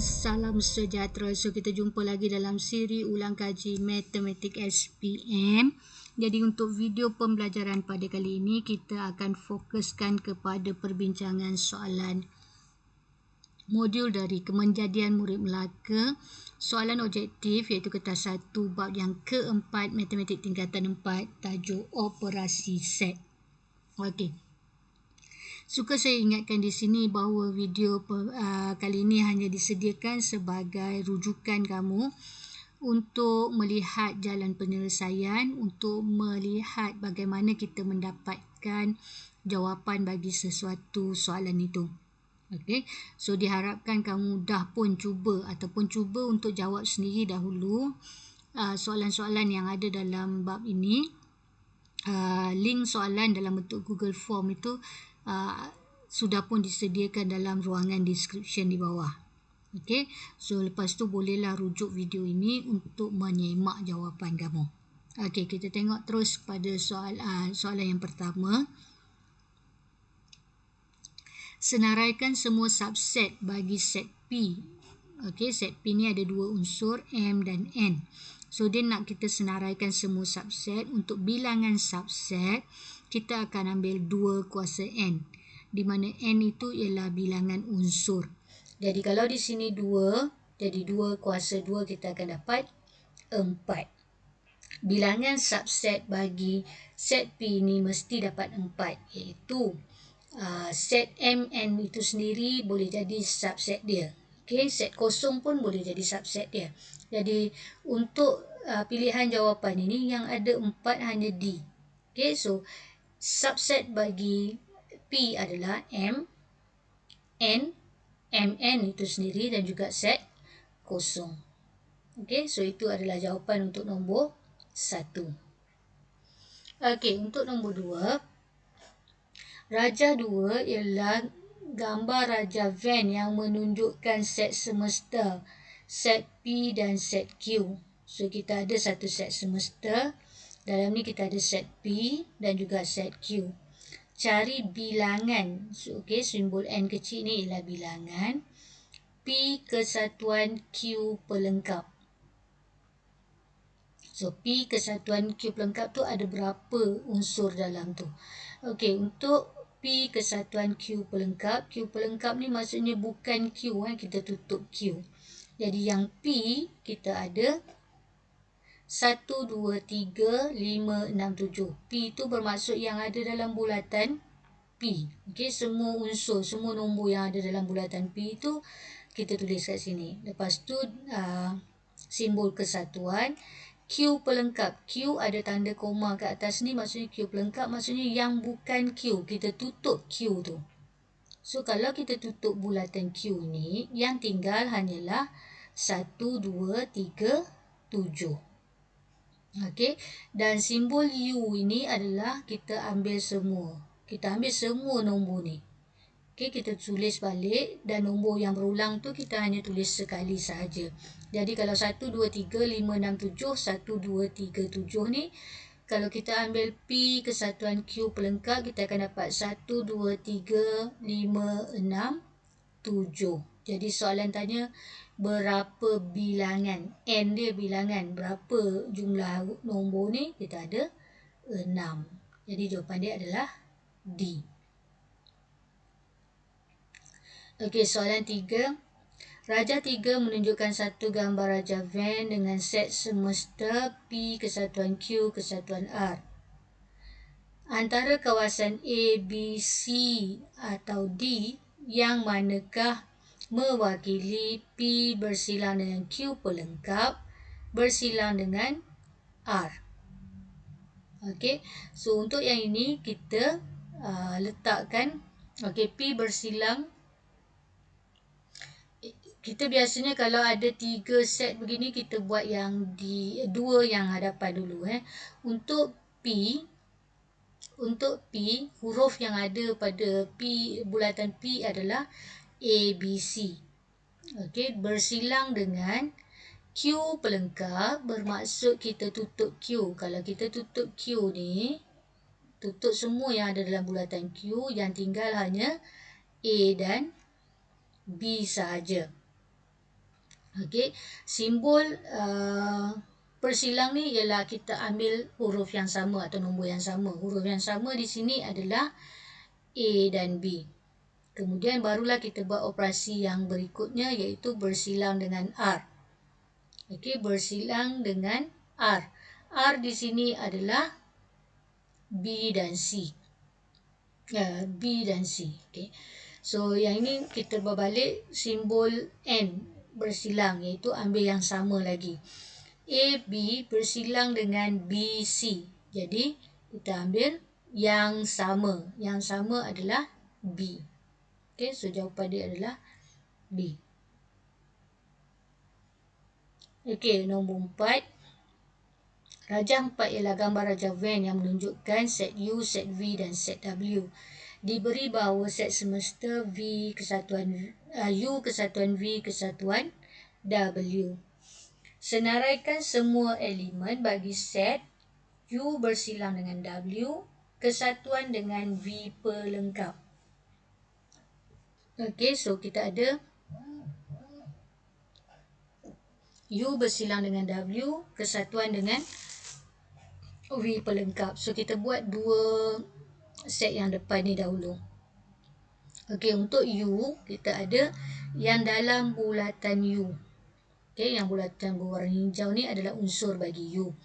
salam sejahtera. So kita jumpa lagi dalam siri ulang kaji Matematik SPM. Jadi untuk video pembelajaran pada kali ini kita akan fokuskan kepada perbincangan soalan modul dari Kemenjadian Murid Melaka, soalan objektif iaitu kertas 1 bab yang keempat Matematik tingkatan 4, tajuk operasi set. Okey. Suka saya ingatkan di sini bahawa video kali ini hanya disediakan sebagai rujukan kamu untuk melihat jalan penyelesaian, untuk melihat bagaimana kita mendapatkan jawapan bagi sesuatu soalan itu. Okey, so diharapkan kamu dah pun cuba ataupun cuba untuk jawab sendiri dahulu soalan-soalan yang ada dalam bab ini. Link soalan dalam bentuk Google Form itu sudah pun disediakan dalam ruangan description di bawah. Okey, so lepas tu bolehlah rujuk video ini untuk menyemak jawapan kamu. Okey, kita tengok terus pada soalan yang pertama. Senaraikan semua subset bagi set P. Okey, set P ni ada dua unsur M dan N. So dia nak kita senaraikan semua subset. Untuk bilangan subset, kita akan ambil 2 kuasa N, di mana N itu ialah bilangan unsur. Jadi kalau di sini 2, jadi 2 kuasa 2 kita akan dapat 4. Bilangan subset bagi set P ni mesti dapat 4, iaitu set MN itu sendiri boleh jadi subset dia. Okey, set kosong pun boleh jadi subset dia. Jadi untuk pilihan jawapan ini yang ada 4 hanya D. Okey, so subset bagi P adalah M, N, MN itu sendiri dan juga set kosong. Okey, so itu adalah jawapan untuk nombor 1. Okey, untuk nombor 2. Raja 2 ialah gambar Raja Venn yang menunjukkan set semesta, set P dan set Q. So kita ada satu set semesta. Dalam ni kita ada set P dan juga set Q. Cari bilangan. So, okay, simbol N kecil ni ialah bilangan. P kesatuan Q pelengkap. So, P kesatuan Q pelengkap tu ada berapa unsur dalam tu. Okey, untuk P kesatuan Q pelengkap. Q pelengkap ni maksudnya bukan Q. Kita tutup Q. Jadi yang P kita ada 1, 2, 3, 5, 6, 7. P itu bermaksud yang ada dalam bulatan P. Okey, semua unsur, semua nombor yang ada dalam bulatan P itu kita tulis kat sini. Lepas tu simbol kesatuan. Q pelengkap. Q ada tanda koma kat atas ni, maksudnya Q pelengkap, maksudnya yang bukan Q. Kita tutup Q tu. So, kalau kita tutup bulatan Q ni, yang tinggal hanyalah 1, 2, 3, 7. Okey. Dan simbol U ini adalah kita ambil semua. Kita ambil semua nombor ni. Okey, kita tulis balik dan nombor yang berulang tu kita hanya tulis sekali sahaja. Jadi kalau 1, 2, 3, 5, 6, 7, 1, 2, 3, 7 ni, kalau kita ambil P kesatuan Q pelengkap, kita akan dapat 1, 2, 3, 5, 6, 7. Jadi soalan tanya berapa bilangan. N dia bilangan. Berapa jumlah nombor ni? Kita ada 6. Jadi jawapan dia adalah D. Okey, soalan 3. Raja 3 menunjukkan satu gambar Raja Venn dengan set semesta P kesatuan Q kesatuan R. Antara kawasan A, B, C atau D, yang manakah mewakili P bersilang dengan Q pelengkap bersilang dengan R? Okey, so untuk yang ini kita letakkan, okey, P bersilang. Kita biasanya kalau ada 3 set begini, kita buat yang di 2 yang hadapan dulu. Untuk P, huruf yang ada pada P, bulatan P adalah A, B, C. Okey, bersilang dengan Q pelengkap bermaksud kita tutup Q. Kalau kita tutup Q ni, tutup semua yang ada dalam bulatan Q, yang tinggal hanya A dan B sahaja. Okey, simbol persilang ni ialah kita ambil huruf yang sama atau nombor yang sama. Huruf yang sama di sini adalah A dan B. Kemudian barulah kita buat operasi yang berikutnya, iaitu bersilang dengan R. Okey, bersilang dengan R. R di sini adalah B dan C. B dan C. Okey. So yang ini kita berbalik simbol N bersilang, iaitu ambil yang sama lagi. A, B bersilang dengan B, C. Jadi kita ambil yang sama. Yang sama adalah B. Okey, so jawapan dia adalah B. Okey, nombor 4. Rajah 4 ialah gambar rajah Venn yang menunjukkan set U, set V dan set W. Diberi bahawa set semesta V kesatuan U kesatuan V kesatuan W. Senaraikan semua elemen bagi set U bersilang dengan W kesatuan dengan V pelengkap. Okey, so kita ada U bersilang dengan W kesatuan dengan V pelengkap. So kita buat dua set yang depan ni dahulu. Okey, untuk U kita ada yang dalam bulatan U. Okey, yang bulatan berwarna hijau ni adalah unsur bagi U.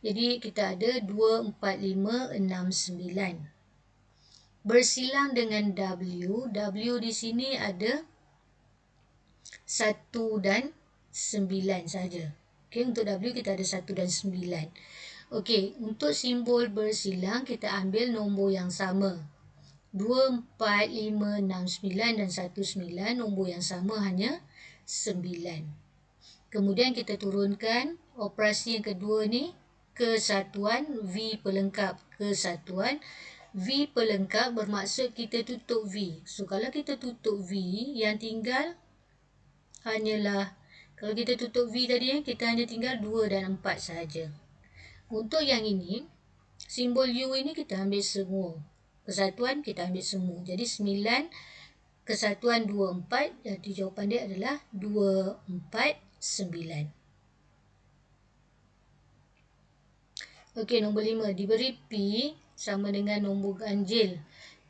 Jadi kita ada 2, 4, 5, 6, 9. Bersilang dengan W. W di sini ada 1 dan 9 saja. Okey, untuk W kita ada 1 dan 9. Okey, untuk simbol bersilang kita ambil nombor yang sama. 2, 4, 5, 6, 9 dan 1, 9. Nombor yang sama hanya 9. Kemudian kita turunkan operasi yang kedua ni, kesatuan V pelengkap. Kesatuan V pelengkap bermaksud kita tutup V. So kalau kita tutup V, yang tinggal hanyalah, kalau kita tutup V tadi, kita hanya tinggal 2 dan 4 sahaja. Untuk yang ini, simbol U ini kita ambil semua. Kesatuan kita ambil semua. Jadi 9 kesatuan 2, 4. Jadi jawapan dia adalah 2, 4, 9. Okey, nombor 5. Diberi P sama dengan nombor ganjil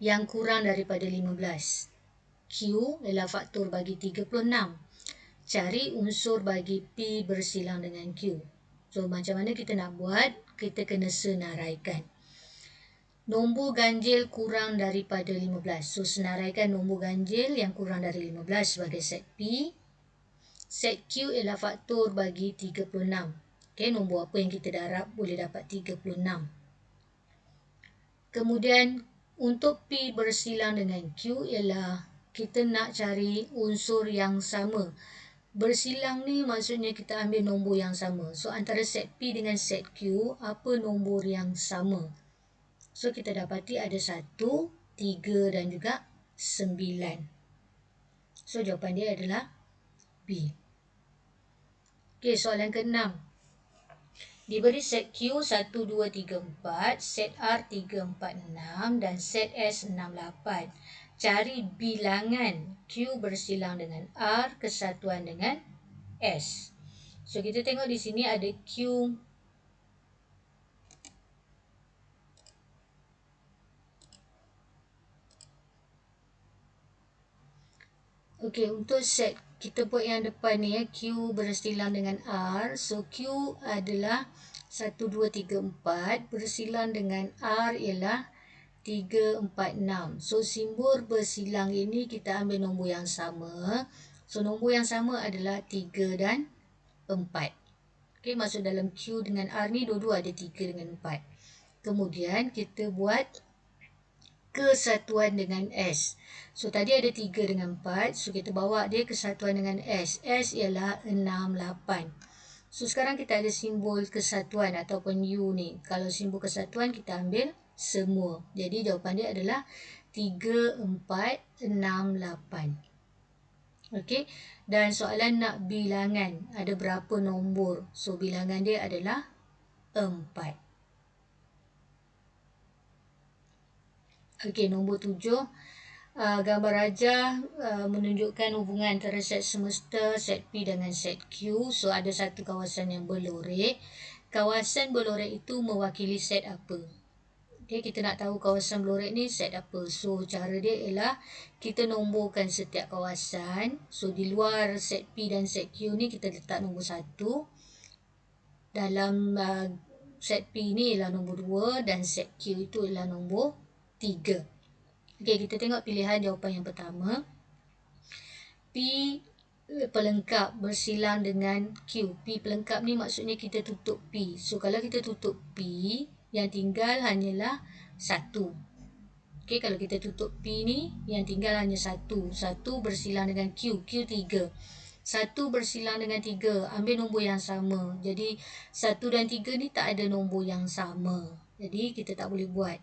yang kurang daripada 15. Q ialah faktor bagi 36. Cari unsur bagi P bersilang dengan Q. So, macam mana kita nak buat? Kita kena senaraikan. Nombor ganjil kurang daripada 15. So, senaraikan nombor ganjil yang kurang dari 15 sebagai set P. Set Q ialah faktor bagi 36. Okey, nombor apa yang kita darab boleh dapat 36. Kemudian, untuk P bersilang dengan Q ialah kita nak cari unsur yang sama. Bersilang ni maksudnya kita ambil nombor yang sama. So, antara set P dengan set Q, apa nombor yang sama? So, kita dapati ada 1, 3 dan juga 9. So, jawapan dia adalah B. Okey, soalan ke-6. Diberi set Q 1, 2, 3, 4, set R 3, 4, 6 dan set S 6, 8. Cari bilangan Q bersilang dengan R kesatuan dengan S. So, kita tengok di sini ada Q. Okey, untuk set kita buat yang depan ni, Q bersilang dengan R. So, Q adalah 1, 2, 3, 4. Bersilang dengan R ialah 3, 4, 6. So, simbol bersilang ini kita ambil nombor yang sama. So, nombor yang sama adalah 3 dan 4. Okey, maksud dalam Q dengan R ni dua-dua ada 3 dengan 4. Kemudian, kita buat kesatuan dengan S. So, tadi ada 3 dengan 4. So, kita bawa dia kesatuan dengan S. S ialah 6, 8. So, sekarang kita ada simbol kesatuan ataupun U ni. Kalau simbol kesatuan, kita ambil semua. Jadi, jawapan dia adalah 3, 4, 6, 8. Okey. Dan soalan nak bilangan. Ada berapa nombor? So, bilangan dia adalah 4. Okey, nombor 7. gambar rajah menunjukkan hubungan antara set semesta, set P dengan set Q. So ada satu kawasan yang berlorek. Kawasan berlorek itu mewakili set apa? Okay, kita nak tahu kawasan berlorek ni set apa. So cara dia ialah kita nomborkan setiap kawasan. So di luar set P dan set Q ni kita letak nombor 1. Dalam set P ni ialah nombor 2 dan set Q itu ialah nombor 3. Okey, kita tengok pilihan jawapan yang pertama. P pelengkap bersilang dengan Q. P pelengkap ni maksudnya kita tutup P. So, kalau kita tutup P, yang tinggal hanyalah 1. Okey, kalau kita tutup P ni, yang tinggal hanya 1. 1 bersilang dengan Q. Q 3. 1 bersilang dengan 3. Ambil nombor yang sama. Jadi, 1 dan 3 ni tak ada nombor yang sama. Jadi, kita tak boleh buat.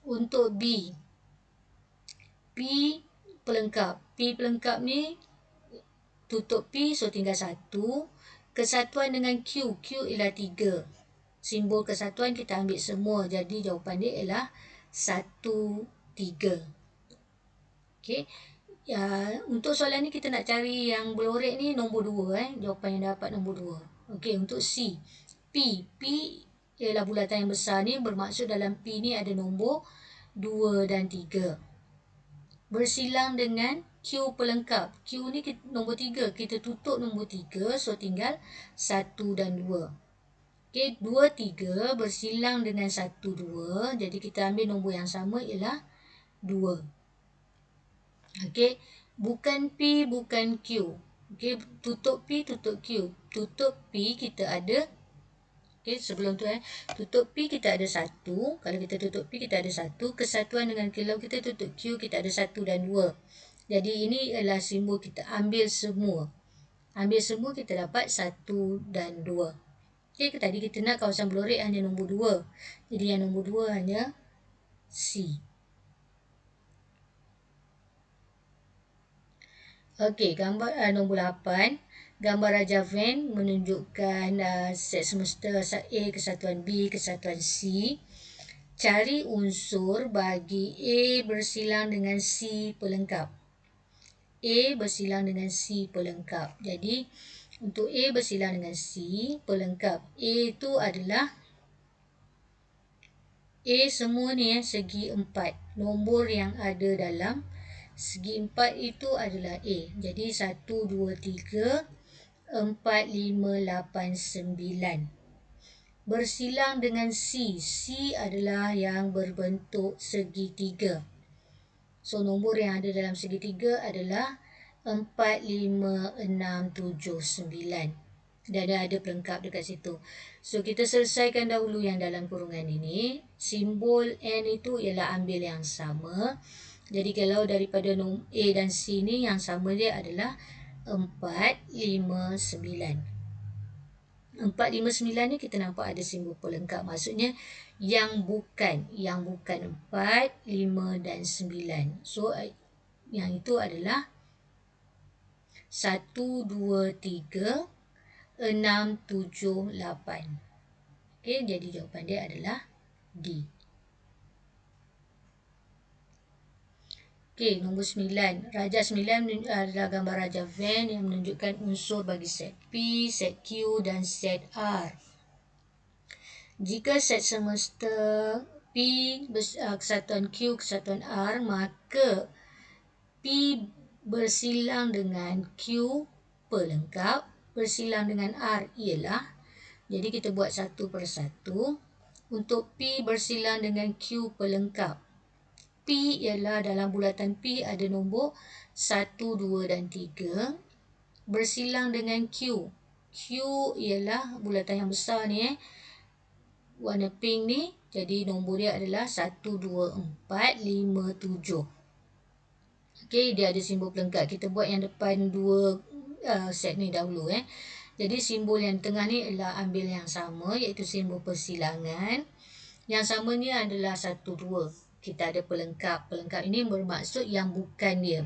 Untuk B, P pelengkap. P pelengkap ni tutup P, so tinggal 1. Kesatuan dengan Q. Q ialah 3. Simbol kesatuan kita ambil semua. Jadi jawapan dia ialah 1, 3. Okey. Untuk soalan ni kita nak cari yang berlorek ni nombor 2. Jawapan yang dapat nombor 2. Okey, untuk C. P. P ialah bulatan yang besar ni. Bermaksud dalam P ni ada nombor 2 dan 3. Bersilang dengan Q pelengkap. Q ni nombor 3. Kita tutup nombor 3. So, tinggal 1 dan 2. Okey, 2, 3 bersilang dengan 1, 2. Jadi, kita ambil nombor yang sama ialah 2. Okey, bukan P, bukan Q. Okey, tutup P, tutup Q. Tutup P kita ada. Okey, sebelum tu tutup P kita ada 1. Kalau kita tutup P kita ada 1. Kesatuan dengan kalau kita tutup Q kita ada 1 dan 2. Jadi ini adalah simbol kita ambil semua. Ambil semua kita dapat 1 dan 2. Okey, tadi kita nak kawasan berlorek hanya nombor 2. Jadi yang nombor 2 hanya C. Okey, gambar nombor 8. Gambar rajah Venn menunjukkan set semesta A, kesatuan B, kesatuan C. Cari unsur bagi A bersilang dengan C pelengkap. A bersilang dengan C pelengkap. Jadi, untuk A bersilang dengan C pelengkap. A itu adalah A semua ni segi 4. Nombor yang ada dalam segi 4 itu adalah A. Jadi, 1, 2, 3... 4, 5, 8, 9. Bersilang dengan C. C adalah yang berbentuk segitiga. So, nombor yang ada dalam segitiga adalah 4, 5, 6, 7, 9. Dan ada pelengkap dekat situ. So, kita selesaikan dahulu yang dalam kurungan ini. Simbol N itu ialah ambil yang sama. Jadi, kalau daripada A dan C ni yang sama dia adalah 4, 5, 9. 4, 5, 9 ni kita nampak ada simbol pelengkap. Maksudnya yang bukan 4, 5 dan 9. So, yang itu adalah 1, 2, 3, 6, 7, 8. Okey, jadi jawapan dia adalah D. Okey, nombor 9. Rajah 9 adalah gambar rajah Venn yang menunjukkan unsur bagi set P, set Q dan set R. Jika set semesta P kesatuan Q, kesatuan R, maka P bersilang dengan Q pelengkap, bersilang dengan R ialah, jadi kita buat satu persatu. Untuk P bersilang dengan Q pelengkap, P ialah dalam bulatan P ada nombor 1, 2 dan 3. Bersilang dengan Q. Q ialah bulatan yang besar ni warna pink ni. Jadi nombor dia adalah 1, 2, 4, 5, 7. Okey, dia ada simbol pelengkap. Kita buat yang depan dua set ni dahulu. Jadi simbol yang tengah ni adalah ambil yang sama, iaitu simbol persilangan. Yang sama ni adalah 1, 2. Kita ada pelengkap. Pelengkap ini bermaksud yang bukan dia.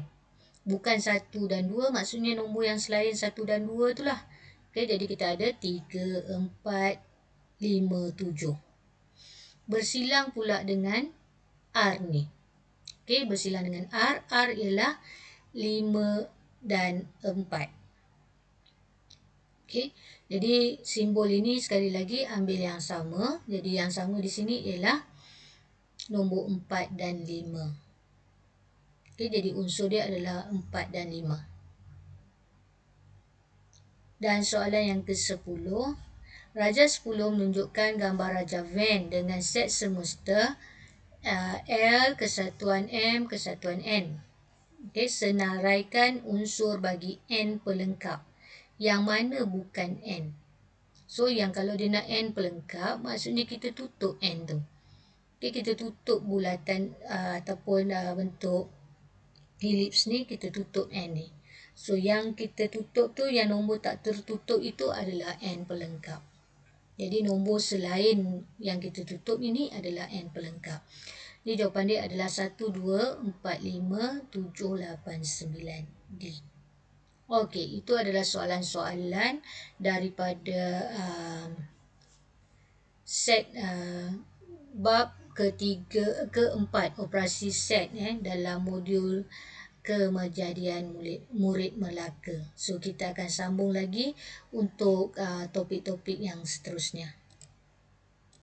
Bukan 1 dan 2, maksudnya nombor yang selain 1 dan 2 itulah. Okay, jadi kita ada 3, 4, 5, 7. Bersilang pula dengan R ni. Okey, bersilang dengan R. R ialah 5 dan 4. Okey, jadi simbol ini sekali lagi ambil yang sama. Jadi yang sama di sini ialah nombor 4 dan 5. Okey, jadi unsur dia adalah 4 dan 5. Dan soalan yang ke-10, Raja 10 menunjukkan gambar Raja Van dengan set semesta L, kesatuan M, kesatuan N. Okay, senaraikan unsur bagi N pelengkap. Yang mana bukan N? So, yang kalau dia nak N pelengkap, maksudnya kita tutup N tu. Okay, kita tutup bulatan ataupun bentuk elips ni, kita tutup N ni. So, yang kita tutup tu, yang nombor tak tertutup itu adalah N pelengkap. Jadi, nombor selain yang kita tutup ini adalah N pelengkap. Jadi, jawapan dia adalah 1, 2, 4, 5, 7, 8, 9, D. Okey, itu adalah soalan-soalan daripada set bab keempat, operasi set dalam modul kemajadian murid Melaka. So, kita akan sambung lagi untuk topik-topik yang seterusnya.